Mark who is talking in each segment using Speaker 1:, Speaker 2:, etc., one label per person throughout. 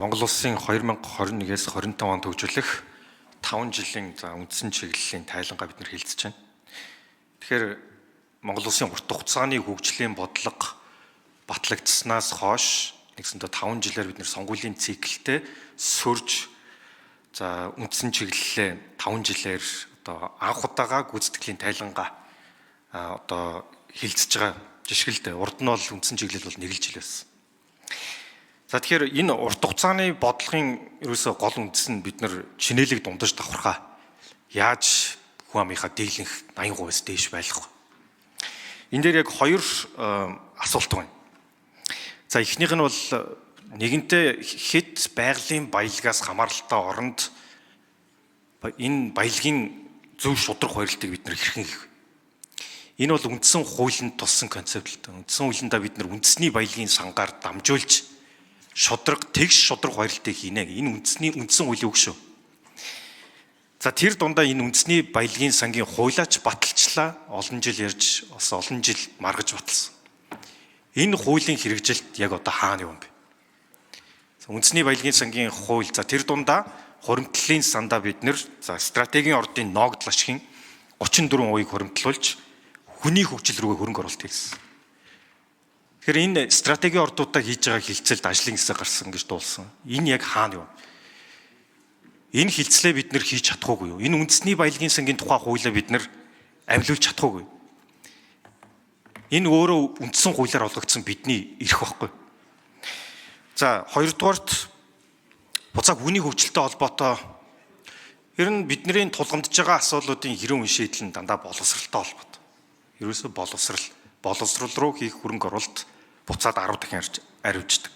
Speaker 1: Монгол Улсын 2021-ээс 25 онд хөгжүүлэх 5 жилийн үндсэн чиглэлийн тайлангаа бид нэр хэлцэж байна. Тэгэхээр Монгол Улсын урт хугацааны хөгжлийн бодлого батлагдсанаас хойш нэгсэндээ 5 жилээр бид нэр сонгуулийн циклтэй сөрж үндсэн чиглэлээ 5 жилээр анх удаага гүйцэтгэлийн тайлангаа хэлцэж байгаа жишгэлтэй. Урд нь бол үндсэн чиглэл бол 1 жил байсан. Тэгэхээр энэ урт хугацааны бодлогын ерөөсөө гол үндэс нь бид нар чинээлэг дундаж давхархаа яаж хүн амынхаа дийлэнх 80%-аас дээш байх вэ? Энэ дээр яг хоёр асуулт байна. Эхнийх нь бол нэгэнтээ хэд байгалийн баялагаас хамааралтай оронд энэ баялагын зөв шудраг хуваарлтыг бид нар хэрхэн хийх вэ? Энэ бол үндсэн хуулинд туссан концепт л дээ. Үндсэн хуулиндаа бид нар үндэсний баялагын сангаар дамжуулж тэгш шудраг хуваарлтыг хийнэ. Энэ үндсэн хуулийн үг шүү. Тэр дундаа энэ үндэсний баялагын сангийн хуулиач баталчлаа. Олон жил ярьж бас олон жил маргаж баталсан. Энэ хуулийн хэрэгжилт яг одоо хаана юм бэ? Үндэсний баялагын сангийн хууль тэр дундаа хуримтлалын сандаа бид нэр стратегийн ордын ноогдол ашигын 34% хуримтлуулж хүний хөгжил рүүгээ хөрөнгө оруулалт хийсэн. Тэгэхээр энэ стратегийн ордуудаа хийж байгаа хилцэлд ажлын хэсэг гарсан гэж дуулсан. Энэ яг хаана юм? Энэ хилцлээ бид нэр хийж чадахгүй юу? Энэ үндэсний баялагын сангийн тухай хуулиа бид нэр авилуулж чадахгүй юу? Энэ өөрөө үндсэн хуулиар олгогдсон бидний эрх байхгүй. Хоёрдугаарт буцааг хүний хөгжилтэй холбоотой ер нь бидний тулгамдж байгаа асуудлуудын хэрэв шийдэл нь дандаа боловсралтай холбоотой. Ерөөсөө боловсрал руу хийх хөрөнгө оруулалт буцаад 10 дахин аривждаг.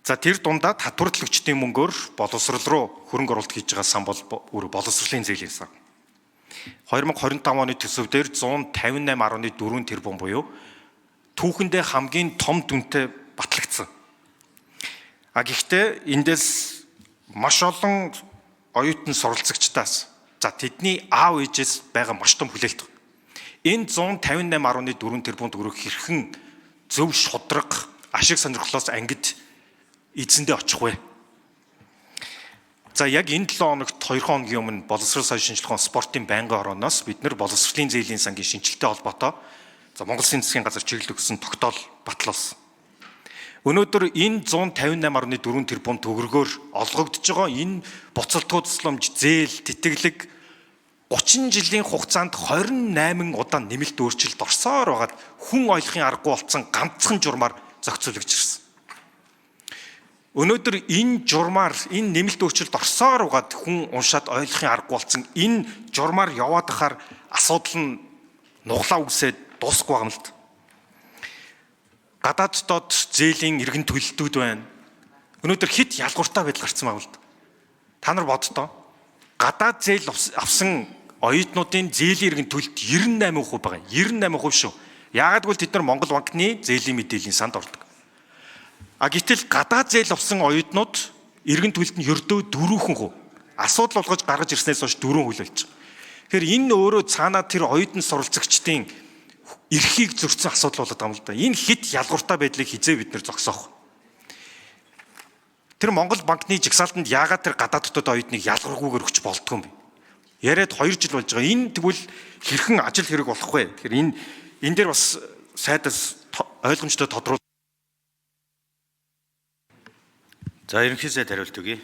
Speaker 1: Тэр дундаа татварлагчдын мөнгөөр боловсрал руу хөрөнгө оруулалт хийж байгаа сан бол өөр боловсролын зээлийн сан. 2025 оны төсөвдөр 158.4 тэрбум буюу түүхэндээ хамгийн том дүнтэй батлагдсан. Гэхдээ эндээс маш олон оюутан суралцагчдаас тэдний аав ээжээс байгаа маш том хүлээлт. Энэ 158.4 тэрбум төгрөг хэрхэн зөв шудраг ашиг сонирхлоос ангид эзэндээ очих вэ? Яг энэ 7 хоногт 2 хоногийн өмнө боловсрол соёлын шинжилгээ спортын байнгын орооноос бид нэр боловсролын зээлийн сангийн шинжилгээтэй холбоотой Монгол Улсын засгийн газар чиглэл өгсөн тогтоол батлуулсан. Өнөөдөр энэ 158.4 тэрбум төгрөгөөр олгогдож байгаа энэ буцалтгуу тусламж, зээл, тэтгэлэг 30 жилийн хугацаанд 28 удаа нэмэлт өөрчлөлт орсоор байгаад хүн ойлгохын аргагүй болсон ганцхан журмаар зохицуулагдж ирсэн. Өнөөдөр энэ журмаар энэ нэмэлт өөрчлөлт орсоор байгаад хүн уншаад ойлгохын аргагүй болсон энэ журмаар яваад ахаар асуудал нь нуглаа үсээд дуусахгүй байгаа юм л да. Гадааддод зээлийн иргэн төлөлтүүд байна. Өнөөдөр хит ялгууртай байдал гарсан байгаа л да. Та нар боддоо гадаад зээл авсан оюутнуудын зээлийн иргэн төлөлт 98% байгаа. 98% шүү. Яагаад гэвэл тэд нар Монгол банкны зээлийн мэдээллийн санд ордог. Гэтэл гадаад зээл авсан оюутнууд иргэн төлөлт нь ердөө 4%. Асуудал болгож гаргаж ирснээс хойш 4% болж байгаа. Тэгэхээр энэ өөрөө цаанаа тэр оюутан суралцагчдын эрхийг зөрчсөн асуудал болоод байгаа юм л да. Энэ хит ялгууртай байдлыг хизээ бид нэр зогсоох. Тэр Монгол банкны жигсаалтанд яагаад тэр гадааддод оюутныг ялгаргүйгээр өгч болдгоо юм бэ? Яриад 2 жил болж байгаа. Энэ тэгвэл хэрхэн ажил хэрэг болох вэ? Тэгэхээр энэ дээр бас сайдаас ойлгомжтой тодруулах.
Speaker 2: Ерөнхий сайд хариулт өгье.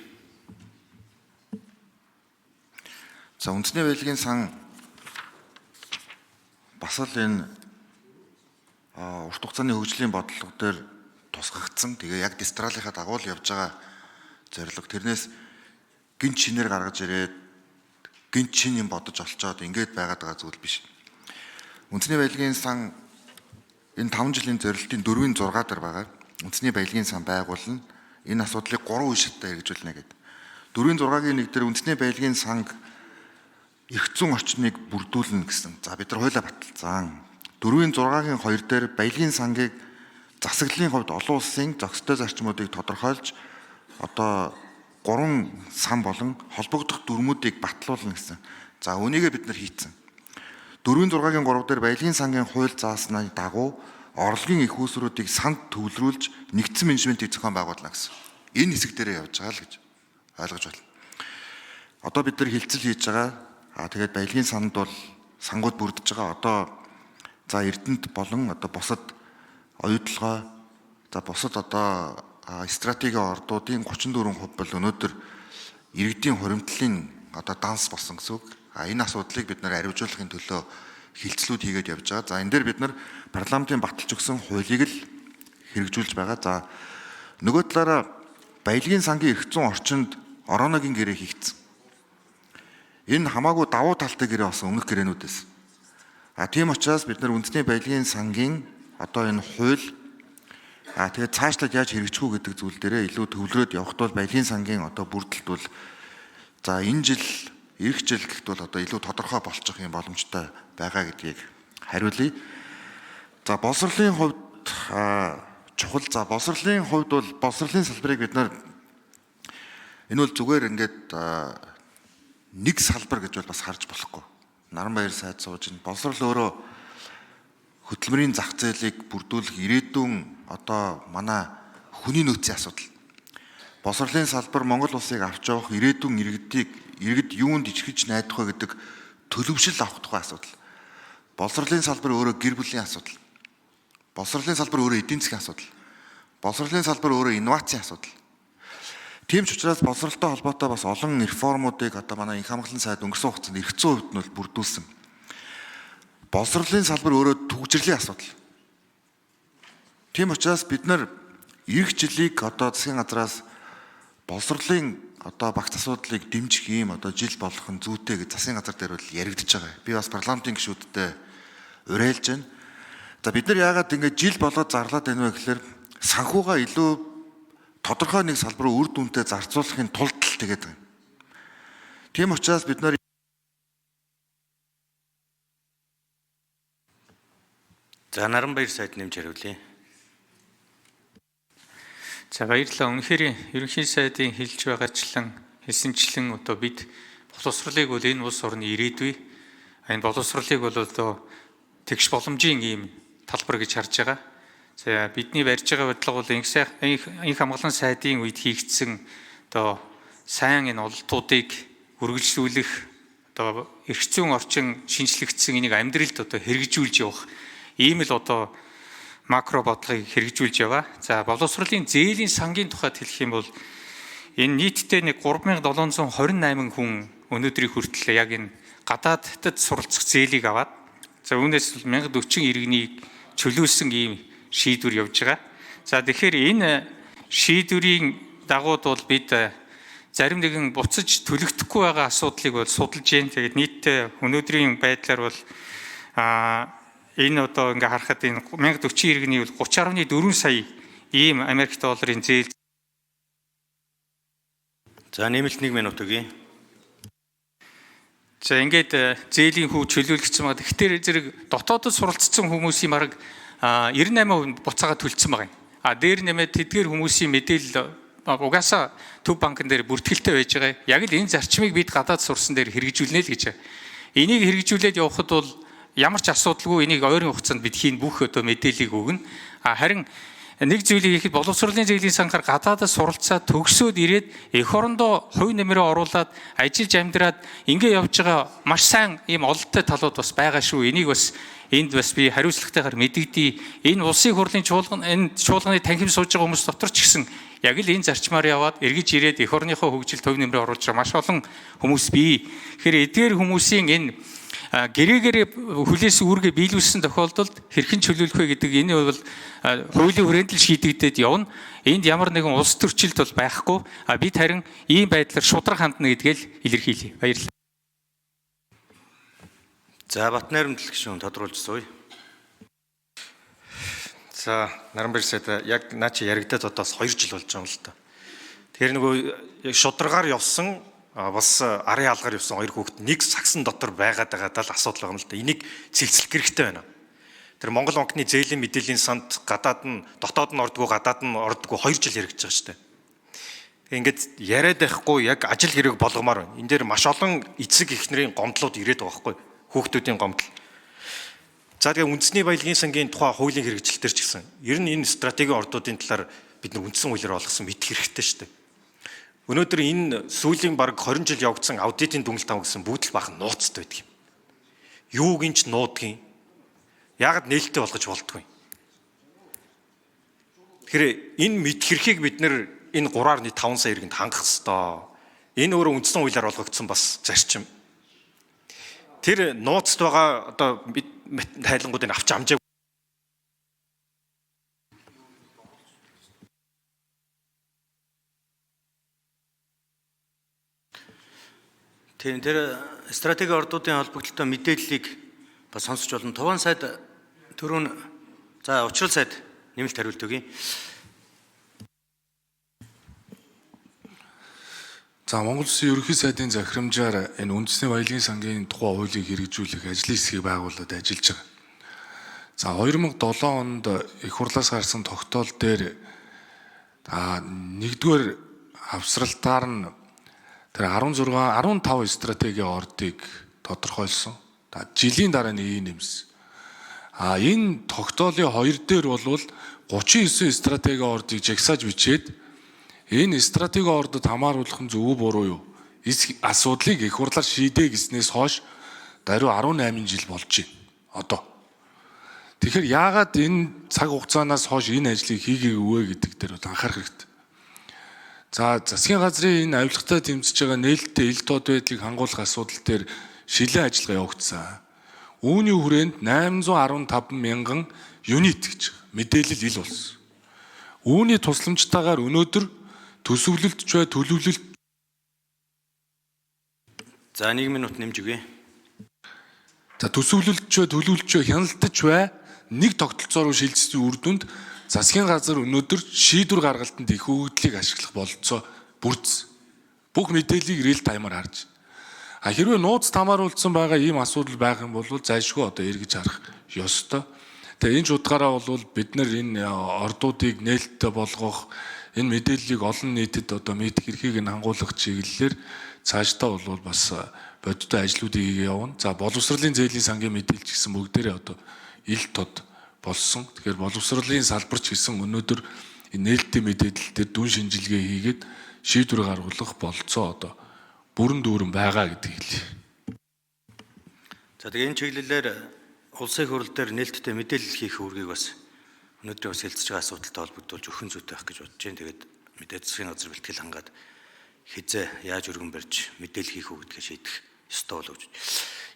Speaker 3: Үндэсний баялагын сан бас л энэ урт хугацааны хөгжлийн бодлого дээр тусгагдсан. Тэгээ яг дистралийнхаа дагуу л явж байгаа зорилго. Тэрнээс гинт шинээр гаргаж ирээд гинт шин юм бодож олцоод ингээд байгаад байгаа зүйл биш. Үндэсний баялагын сан энэ 5 жилийн зорилтын 4-ийн 6 дээр байгаа. Үндэсний баялагын сан байгуулна. Энэ асуудлыг 3 үе шаттай хэрэгжүүлнэ гэдэг. 4-ийн 6-гийн нэг дээр үндэсний баялагын санг эрх зүйн орчныг бүрдүүлнэ гэсэн. Бид нар хуулиа баталсан. 4-ийн 6-гийн 2 дээр баялагын сангийг засаглалын хувьд олон улсын зохистой зарчмуудыг тодорхойлж 3 сан болон холбогдох дүрмүүдийг батлуулна гэсэн. Үүнийгээ бид нар хийцэн. 4-ийн 6-гийн 3 дээр баялагын сангийн хууль зааснаа дагуу орлогын их үүсвэрүүдийг санд төвлөрүүлж нэгдсэн менежментийг зохион байгуулна гэсэн. энэ хэсэг дээрээ явж байгаа л гэж ойлгож байна. Одоо бид нар хилцэл хийж байгаа. Тэгээд баялагын санд бол сангууд бүрдэж байгаа. Одоо за Эрдэнэт болон одоо бусад оюутлогоо за бусад одоо стратегийн ордуудын 34% бол өнөөдөр иргэдийн хуримтлалын одоо данс болсон гэсэн үг. Энэ асуудлыг бид нар хариуцуулахын төлөө хилцлүүд хийгээд явж байгаа. За энэ дээр бид нар парламентын баталж өгсөн хуулийг л хэрэгжүүлж байгаа. За нөгөө талаараа баялагын сангийн эрх зүйн орчинд орооногийн гэрээ хийгдсэн. Энэ хамаагүй давуу талтай гэрээ болсон өмнөх гэрээнүүдээс. Тийм учраас бид нар үндэсний баялагын сангийн одоо энэ хууль тэгээд цаашлаад яаж хэрэгжих үү гэдэг зүйл дээрээ илүү төвлөрөөд явахд бол баялагын сангийн одоо бүрдэлт бол за энэ жил эх жил гэхэд бол одоо илүү тодорхой болчих юм боломжтой байгаа гэдгийг хариулъя. За боловсролын хувьд чухал за боловсролын хувьд бол боловсролын салбарыг бид нар энэ бол зүгээр ингээд нэг салбар гэж бол бас харж болохгүй. Наранбаяр сайд сууж ин боловсрол өөрөө хөтөлмөрийн зах зээлийг бүрдүүлэх ирээдүйн одоо манай хүний нөөцийн асуудал. Боловсролын салбар Монгол улсыг авч явах ирээдүйн иргэд юунд ичгэж найдах вэ гэдэг төлөвшил авах тухай асуудал. Боловсролын салбар өөрөө гэр бүлийн асуудал. Боловсролын салбар өөрөө эдийн засгийн асуудал. Боловсролын салбар өөрөө инновацийн асуудал. Тийм ч учраас боловсролтой холбоотой бас олон реформуудыг одоо манай Инх хамгааллын сайд өнгөрсөн хугацаанд эрх зүйн хувьд нь бол бүрдүүлсэн. Боловсролын салбар өөрөө төвчрлийн асуудал. Тийм учраас бид нар эх жилийг одоо засгийн газраас боловсролын одоо багц асуудлыг дэмжих ийм одоо жил болох нь зүйтэй гэж засгийн газар дээр бол яригдж байгаа. Би бас парламентын гишүүдтэй уриалж байна. За бид нар яагаад ингэж жил болоод зарлаад байна вэ гэхээр санхугаа илүү тодорхой нэг салбар руу үр дүнтэй зарцуулахын тулд л тэгээд байна. Тийм учраас бид нар
Speaker 2: За Наранбаяр сайд нэмж хариулъя.
Speaker 4: За баярлалаа. Үнэхээр ерөнхий сайдын хэлж байгаачлан хэлсэнчлэн одоо бид боловсролыг бол энэ улс орны ирээдүй энэ боловсролыг бол одоо тэгш боломжийн ийм талбар гэж харж байгаа. За бидний барьж байгаа бодлого бол Инх хамгааллын сайдын үед хийгдсэн одоо сайн энэ ололтуудыг үргэлжлүүлэх одоо эрх зүйн орчин шинжлэгдсэн энийг амьдралд одоо хэрэгжүүлж явах ийм л одоо макро бодлогыг хэрэгжүүлж яваа. За боловсролын зээлийн сангийн тухайд хэлэх юм бол энэ нийтдээ нэг 3728 хүн өнөөдрийн хүртэл яг энэ гадаадд суралцах зээлийг аваад за үүнээс 1040 иргэнийг чөлөөлсөн ийм шийдвэр явж байгаа. За тэгэхээр энэ шийдвэрийн дагууд бол бид зарим нэгэн буцаж төлөгдөхгүй байгаа асуудлыг бол судалж байна. Тэгээд нийтдээ өнөөдрийн байдлаар бол энэ одоо ингээ харахад энэ 1040 иргэний бол 30.4 сая ийм Америк долларын зээл.
Speaker 2: За нэмэлт 1 минут өгье.
Speaker 4: За ингээд зээлийн хүү чөлөөлөгдсөн байгаа. Тэгэхээр зэрэг дотоодод суралцсан хүмүүсийн бараг 98% буцаага төлцсөн байгаа юм. Дээр нэмээд тэдгээр хүмүүсийн мэдээлэл угаасаа төв банкн дээр бүртгэлтэй байж байгаа. Яг л энэ зарчмыг бид гадаад сурсан дээр хэрэгжүүлнэ л гэж. Энийг хэрэгжүүлээд явхад бол ямар ч асуудалгүй энийг ойрын хугацаанд бид хийн бүх одоо мэдээллийг өгнө. Харин нэг зүйлийг ихэд боловсролын зээлийн санхаар гадаадд суралцаад төгсөөд ирээд эх орондоо хувь нэмрээ оруулаад ажиллаж амьдраад ингэ явж байгаа маш сайн ийм ололттой талууд бас байгаа шүү. Энийг бас энд бас би хариуцлагатайгаар мэдэгдээ. Энэ улсын хурлын энэ чуулганы танхим сууж байгаа хүмүүс дотор ч гэсэн яг л энэ зарчмаар яваад эргэж ирээд эх орныхоо хөгжилд хувь нэмрээ оруулж байгаа маш олон хүмүүс бий. Тэгэхээр эдгээр хүмүүсийн энэ гэрээгээр хүлээс үүргээ биелүүлсэн тохиолдолд хэрхэн чөлөөлөх вэ гэдэг энэ бол хуулийн хүрээнд л шийдэгдээд явна. Энд ямар нэгэн улс төрчилт бол байхгүй. Бид харин ийм байдлаар шудраг хандна гэдгээл илэрхийлье. Баярлалаа.
Speaker 2: За Батнайрамд гишүүн тодруулж сууя.
Speaker 1: За Наранбаяр сайд яг наа чи яригдаад одоос 2 жил болж байгаа юм л та. Тэгэхээр нөгөө яг шударгаар явсан бас арын алгаар явсан 2 хүүхэд нэг сагсан дотор байгаад л асуудал байгаа юм л да. Энийг цэгцлэх хэрэгтэй байна. Тэр Монгол банкны зээлийн мэдээллийн санд гадаад нь дотоод нь ордгоо гадаад нь ордгоо 2 жил яригдж байгаа шүү дээ. Ингээд яриад байхгүй яг ажил хэрэг болгомоор байна. Энэ дээр маш олон эцэг эхнэрийн гомдлууд ирээд байгаа байхгүй. Хүүхдүүдийн гомдол. За тэгээ үндэсний баялагын сангийн тухай хуулийн хэрэгжилтээр ч гэсэн ер нь энэ стратегийн ордуудын талаар бид нар үндсэн хуулиар болгосон мэдэх хэрэгтэй шүү дээ. Өнөөдөр энэ сүүлийн бараг 20 жил явагдсан аудитын дүгнэлт авах гэсэн бүгд л бахан нууцтай байдаг юм. Юуг нь ч нуудгийн. Яагаад нээлттэй болгож болдгүй. Тэгэхээр энэ мэдэх эрхийг бид нэр энэ 3.5 сая иргэнд хангах ёстой. Энэ өөрөө үндсэн хуулиар болгогдсон бас зарчим. Тэр нууцт байгаа одоо тайлангуудыг авч амжааг
Speaker 2: Тэр стратеги ордуудын холбогдлолтой мэдээллийг бас сонсч болно. Туван сайд түрүүн за учрал сайд нэмэлт хариулт өгье.
Speaker 5: За Монгол Улсын ерөнхий сайдын захирамжаар энэ үндэсний баялагын сангийн тухай хуулийг хэрэгжүүлэх ажлын хэсгийг байгуулад ажиллаж байгаа. За 2007 онд их хурлаас гарсан тогтоол дээр нэгдүгээр авсралтаар нь тэр 15 стратегийн ордыг тодорхойлсон. Жилийн дараа нь нэмсэн. Энэ тогтоолын 2 дээр бол 39 стратегийн ордыг жагсааж бичээд энэ стратегийн ордод хамааруулах нь зөв буруу юу? Асуудлыг их хурлаар шийдэ гэснээс хойш даруй 18 жил болж байна. Одоо. Тэгэхээр яагаад энэ цаг хугацаанаас хойш энэ ажлыг хийгээгүй вэ гэдэг дээр анхаарах хэрэгтэй. За засгийн газрын энэ авилгатай тэмцэж байгаа нээлттэй ил тод байдлыг хангуулах асуудал дээр шилэн ажиллагаа явагдсан. Үүний хүрээнд 815 мянган юнит гэж мэдээлэл ил болсон. Үүний тусламжтайгаар өнөөдөр төсөвлөлтч бай төлөвлөлт.
Speaker 2: За 1 минут нэмж өгье.
Speaker 5: За төсөвлөлтч бай төлөвлөлтч бай хяналтч бай нэг тогтолцоо руу шилжсэн үр дүнд засгийн газар өнөөдөр шийдвэр гаргалтанд их хөгжлийг ашиглах бололцоо бүрдсэн. Бүх мэдээллийг real time-аар харж. Хэрвээ нууц тамааруулсан байгаа ийм асуудал байх юм бол зайлшгүй одоо эргэж харах ёстой. Тэгээ энэ ч утгаараа бол бид нар энэ ордуудыг нээлттэй болгох, энэ мэдээллийг олон нийтэд одоо мэдэх эрхийг нь хангуулах чиглэлээр цаашдаа бол бас бодиттой ажлуудыг хийгээ явна. За боловсролын зээлийн сангийн мэдээлж гэсэн бүгдээрээ одоо ил тод болсон. Тэгэхээр боловсролын салбарч гэсэн өнөөдөр энэ нээлттэй мэдээлэл дээр дүн шинжилгээ хийгээд шийдвэр гаргуулах болцоо одоо бүрэн дүүрэн байгаа гэдгийг хэлье.
Speaker 2: За тэгээ энэ чиглэлээр улсын хурал дээр нээлттэй мэдээлэл хийх үүргийг бас өнөөдөр бас хэлцэж байгаа асуудалтай холбогдуулж өхөн зүйтэй байх гэж бодож байна. Тэгээд мэдээж засгийн газар бэлтгэл хангаад хизээ яаж өргөн барьж мэдээлэл хийх үү гэдгээ шийдэх ёстой болов гэж.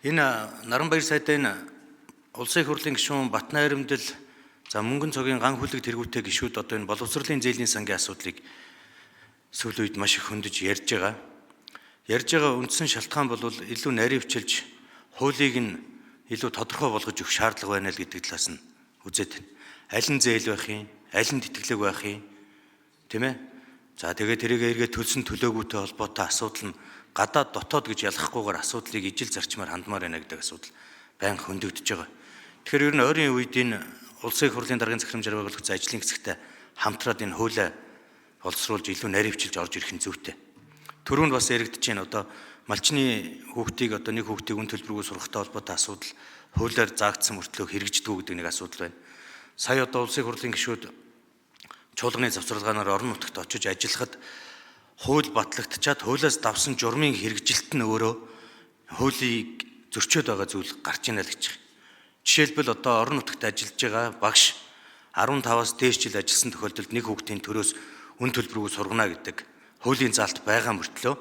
Speaker 2: Энэ Наранбаяр сайдын улсын хурлын гишүүн Батнайрамдал за мөнгөн цогийн ган хүлэг тэргүүтэй гишүүд одоо энэ боловсролын зээлийн сангийн асуудлыг сүүлийн үед маш их хөндөж ярьж байгаа. Ярьж байгаа үндсэн шалтгаан бол илүү нарийн хвчилж хуулийг нь илүү тодорхой болгож өгөх шаардлага байна л гэдэг талаас нь үзээд байна. Аль нь зээл байх юм, аль нь тэтгэлэг байх юм, тийм ээ? За тэгээд тэрийг эргээд төлсөн төлөөгүйтэй холбоотой асуудал нь гадаад дотоод гэж ялахгүйгээр асуудлыг ижил зарчмаар хандмаар байна гэдэг асуудал байн хөндөгдөж байгаа. Тэгэхээр ер нь ойрын үед энэ улсын хурлын даргын захирамжаар байгуулагдсан ажлын хэсэгтээ хамтраад энэ хуулиа боловсруулж илүү наривчилж орж ирэх нь зүйтэй. Түрүүнд бас яригдж байна одоо малчны хүүхдийг одоо нэг хүүхдийг үн төлбөргүй сургахтай холбоотой асуудал хуулиар заагдсан мөртлөө хэрэгждэг гэдэг нэг асуудал байна. Сая одоо улсын хурлын гишүүд чуулганы завсралгаанаар орон нутагт очиж ажиллахад хууль батлагдчихад хуулиас давсан журмын хэрэгжилт нь өөрөө хуулийг зөрчөөд байгаа зүйл гарч ийнэ л гэж байна. Жишээлбэл одоо орон нутагт ажиллаж байгаа багш 15-аас дээш жил ажилласан тохиолдолд нэг хүүхдийн төрөөс үн төлбөргүй сургана гэдэг хуулийн заалт байгаа мөртлөө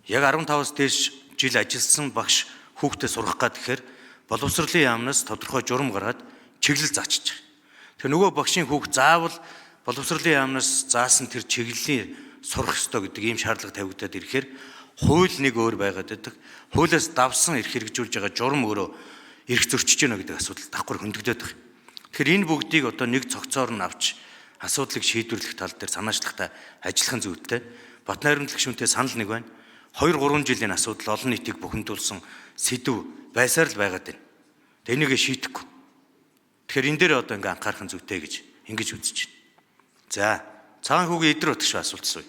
Speaker 2: яг 15-аас дээш жил ажилласан багш хүүхдээ сургах гэхээр боловсролын яамнаас тодорхой журам гаргаад чиглэл заачиж байгаа. Тэгэхээр нөгөө багшийн хүүхд заавал боловсролын яамнаас заасан тэр чиглэлийн сурах ёстой гэдэг ийм шаардлага тавигдаад ирэхээр хууль нэг өөр байгаад байдаг. Хуулиас давсан эрх хэрэгжүүлж байгаа журам өөрөө эрх зөрчиж гэнэ гэдэг асуудал давхар хөндөгдөд байгаа. Тэгэхээр энэ бүгдийг одоо нэг цогцоор нь авч асуудлыг шийдвэрлэх тал дээр санаачлагтай ажиллах нь зүйтэй. Батнайрамдал гишүүнтэй санал нэг байна. 2-3 жилийн асуудал олон нийтийг бухимдуулсан сэдв байсаар л байгаад байна. Энийг шийдэхгүй. Тэгэхээр энэ дээр одоо ингээ анхаарах нь зүйтэй гэж ингэж үзэж байна. За, цагаан хүүгийн эдэр утгаш асуулт асууя.